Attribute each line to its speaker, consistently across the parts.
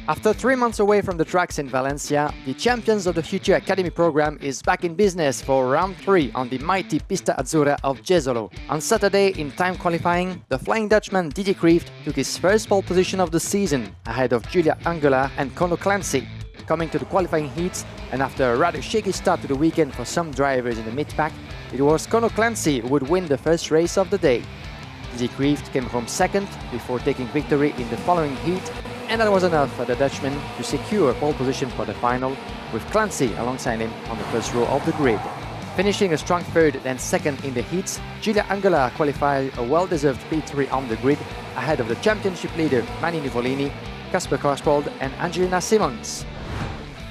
Speaker 1: After 3 months away from the tracks in Valencia, the Champions of the Future Academy program is back in business for round 3 on the mighty Pista Azzurra of Jesolo. On Saturday, in time qualifying, the Flying Dutchman Didier Kreeft took his first pole position of the season, ahead of Julia Angelard and Connor Clancy. Coming to the qualifying heats, and after a rather shaky start to the weekend for some drivers in the mid-pack, it was Connor Clancy who would win the first race of the day. Didier Kreeft came home second before taking victory in the following heat, and that was enough for the Dutchman to secure pole position for the final, with Clancy alongside him on the first row of the grid. Finishing a strong third, then second in the heats, Julia Angelard qualified a well-deserved P3 on the grid, ahead of the championship leader Many Nuvolini, Kacper Rajpold and Angelina Simons.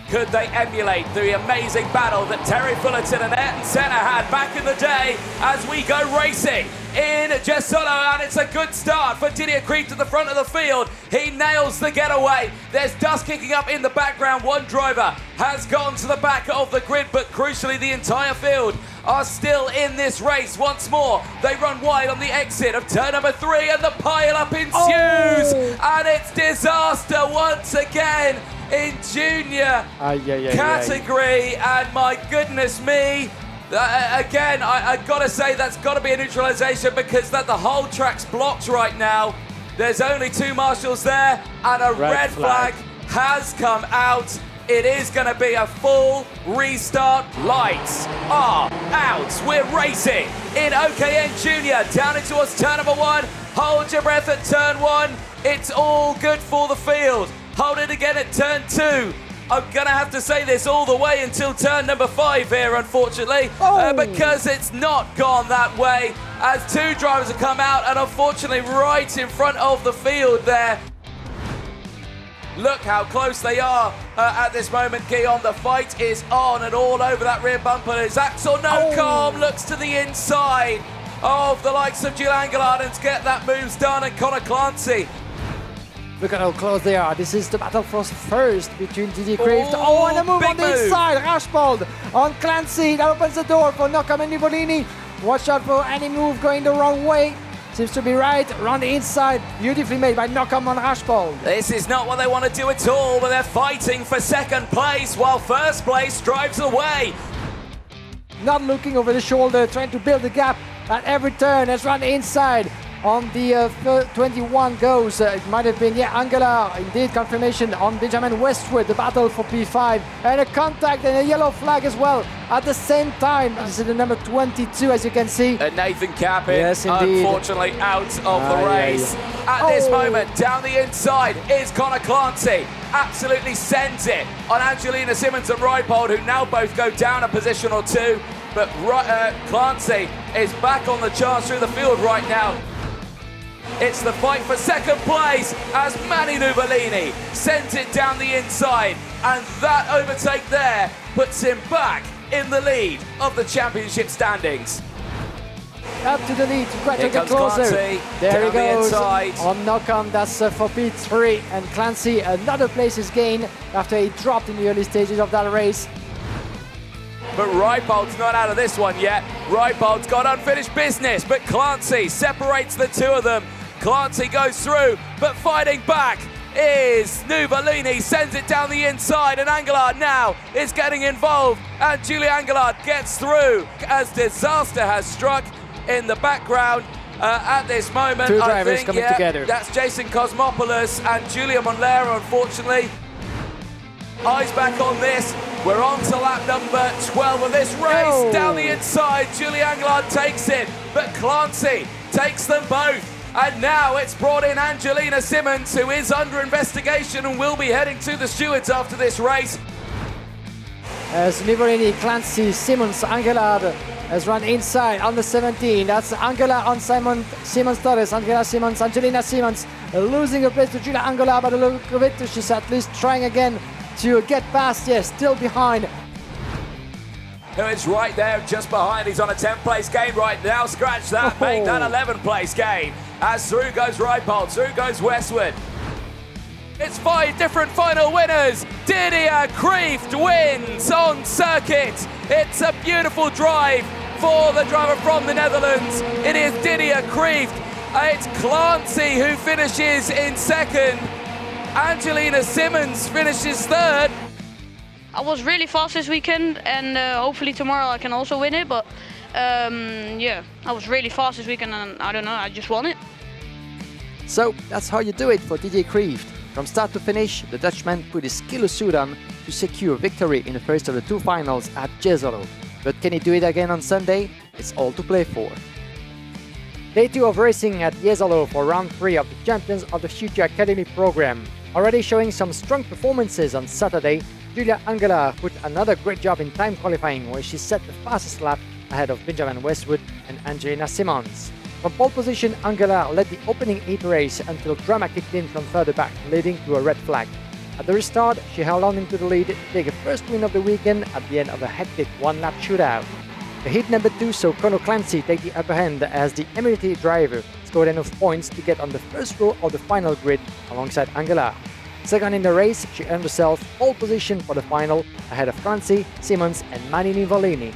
Speaker 2: Could they emulate the amazing battle that Terry Fullerton and Ayrton Senna had back in the day as we go racing in Jesolo? And it's a good start for Didier Kreeft at the front of the field. He nails the getaway. There's dust kicking up in the background. One driver has gone to the back of the grid, but crucially the entire field are still in this race. Once more, they run wide on the exit of turn number 3 and the pile-up ensues. And it's disaster once again in junior category, and my goodness me, again, I've got to say that's got to be a neutralisation, because that the whole track's blocked right now. There's only 2 marshals there, and a red flag has come out. It is going to be a full restart. Lights are out. We're racing in OKN Junior down into us turn number 1. Hold your breath at turn 1. It's all good for the field. Hold it again at turn 2. I'm going to have to say this all the way until turn number 5 here, unfortunately, because it's not gone that way, as 2 drivers have come out, and unfortunately right in front of the field there. Look how close they are at this moment, Guillaume. The fight is on and all over that rear bumper. As Axel Nocom looks to the inside of the likes of Julia Angelard and get that moves done, and Connor Clancy.
Speaker 1: Look at how close they are. This is the battle for first between Didier Kreeft. And a move on the inside. Rajpold on Clancy. That opens the door for Nathan and Nuvolini. Watch out for any move going the wrong way. Seems to be right. Around the inside. Beautifully made by Nathan on Rajpold.
Speaker 2: This is not what they want to do at all, but they're fighting for second place while first place drives away.
Speaker 1: Not looking over the shoulder, trying to build a gap at every turn. Let's run inside. On the 21 goes, it might have been, Angelard, indeed, confirmation on Benjamin Westwood, the battle for P5, and a contact and a yellow flag as well at the same time. This is the number 22, as you can see.
Speaker 2: Nathan Kappen, unfortunately out of the race. At this moment, down the inside is Connor Clancy. Absolutely sends it on Angelina Simons and Rajpold, who now both go down a position or 2. But Clancy is back on the charts through the field right now. It's the fight for second place as Many Nuvolini sends it down the inside, and that overtake there puts him back in the lead of the championship standings.
Speaker 1: Up to the lead, quite a bit closer.
Speaker 2: Clancy,
Speaker 1: there he goes
Speaker 2: the
Speaker 1: on Nocom. That's for P3, and Clancy another places gain after he dropped in the early stages of that race.
Speaker 2: But Rajpold's not out of this one yet. Rajpold's got unfinished business, but Clancy separates the 2 of them. Clancy goes through, but fighting back is Nuvolini, sends it down the inside, and Angelard now is getting involved, and Julia Angelard gets through as disaster has struck in the background. At this moment,
Speaker 1: 2 drivers coming together.
Speaker 2: That's Jason Cosmopoulos and Julia Monlera, unfortunately. Eyes back on this. We're on to lap number 12 of this race. Down the inside, Julia Angelard takes it, but Clancy takes them both. And now it's brought in Angelina Simons, who is under investigation and will be heading to the stewards after this race.
Speaker 1: As Nuvolini, Clancy, Simons, Angelard has run inside on the 17. That's Angelard on Simons Torres, Angelina Simons, Angelina Simons losing a place to Julia Angelard, but a look of it, she's at least trying again to get past. Yes, still behind.
Speaker 2: Who is right there just behind. He's on a 10th place gain right now. Scratch that, make that 11th place gain. As through goes Rajpold, through goes Westwood. It's 5 different final winners. Didier Kreeft wins on circuit. It's a beautiful drive for the driver from the Netherlands. It is Didier Kreeft. It's Clancy who finishes in second. Angelina Simons finishes third.
Speaker 3: I was really fast this weekend, and hopefully tomorrow I can also win it, but yeah, I was really fast this weekend, and I don't know, I just won it.
Speaker 1: So that's how you do it for Didier Kreeft. From start to finish, the Dutchman put his killer suit on to secure victory in the first of the two finals at Jesolo. But can he do it again on Sunday? It's all to play for. Day 2 of racing at Jesolo for round 3 of the Champions of the Future Academy program. Already showing some strong performances on Saturday, Julia Angelard put another great job in time qualifying, where she set the fastest lap ahead of Benjamin Westwood and Angelina Simons. From pole position, Angelard led the opening 8 race until drama kicked in from further back, leading to a red flag. At the restart, she held on into the lead to take a first win of the weekend at the end of a hectic one-lap shootout. The heat number 2 saw Connor Clancy take the upper hand as the Emirates driver scored enough points to get on the first row of the final grid alongside Angelard. Second in the race, she earned herself pole position for the final ahead of Clancy, Simons and Many Nuvolini.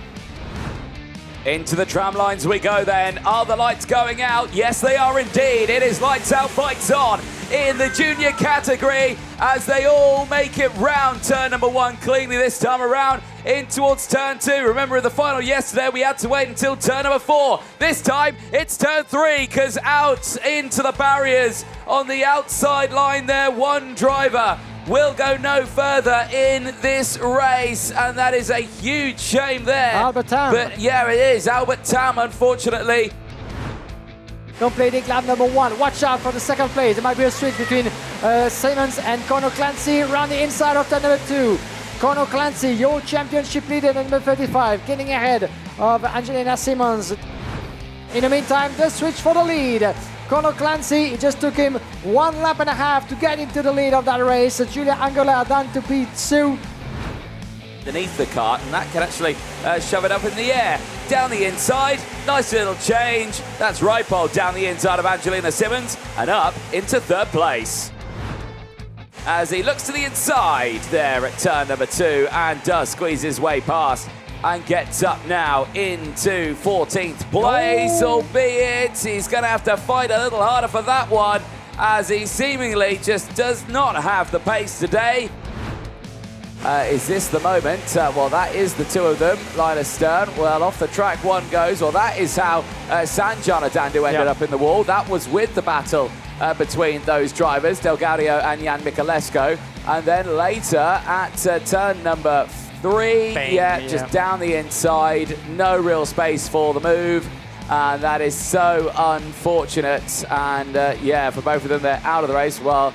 Speaker 2: Into the tram lines we go then. Are the lights going out? Yes, they are indeed. It is lights out, lights on in the junior category as they all make it round turn number 1 cleanly this time around in towards turn 2. Remember in the final yesterday we had to wait until turn number 4. This time it's turn 3 because out into the barriers on the outside line there, one driver will go no further in this race, and that is a huge shame there.
Speaker 1: Albert Tam.
Speaker 2: But yeah, it is Albert Tam, unfortunately.
Speaker 1: Completing lap number 1. Watch out for the second place. There might be a switch between Simons and Connor Clancy around the inside of turn number 2. Connor Clancy, your championship leader, number 35, getting ahead of Angelina Simons. In the meantime, the switch for the lead. Connor Clancy, it just took him 1.5 laps to get into the lead of that race. Julia Angelard down to P2.
Speaker 2: Beneath the cart, and that can actually shove it up in the air. Down the inside, nice little change. That's Rajpold down the inside of Angelina Simons and up into third place. As he looks to the inside there at turn number 2 and does squeeze his way past and gets up now into 14th place, albeit he's going to have to fight a little harder for that one as he seemingly just does not have the pace today. Is this the moment? Well, that is the two of them, line astern. Well, off the track one goes. Well, that is how Sanjana Dandu ended up in the wall. That was with the battle between those drivers, Del Gaudio and Jan Michaleczko. And then later at turn number 3,
Speaker 1: Bang,
Speaker 2: just down the inside, no real space for the move. And that is so unfortunate. And yeah, for both of them, they're out of the race. Well,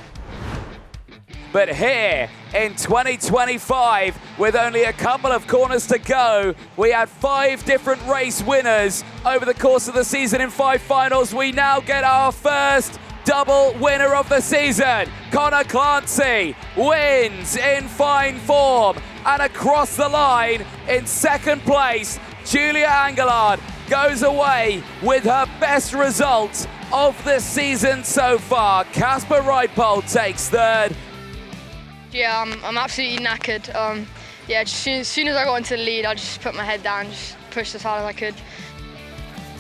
Speaker 2: but here in 2025, with only a couple of corners to go, we had 5 different race winners over the course of the season in 5 finals. We now get our first double winner of the season. Connor Clancy wins in fine form, and across the line in second place, Julia Angelard goes away with her best result of the season so far. Kacper Rajpold takes third.
Speaker 3: Yeah, I'm absolutely knackered. Yeah, just as soon as I got into the lead, I just put my head down, just pushed as hard as I could.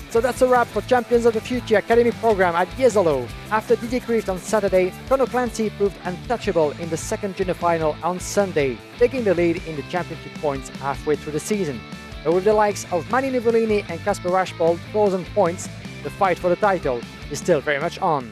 Speaker 1: So that's a wrap for Champions of the Future Academy program at Jesolo. After Didier Kreeft on Saturday, Connor Clancy proved untouchable in the second junior final on Sunday, taking the lead in the championship points halfway through the season. But with the likes of Many Nuvolini and Kacper Rajpold close on points, the fight for the title is still very much on.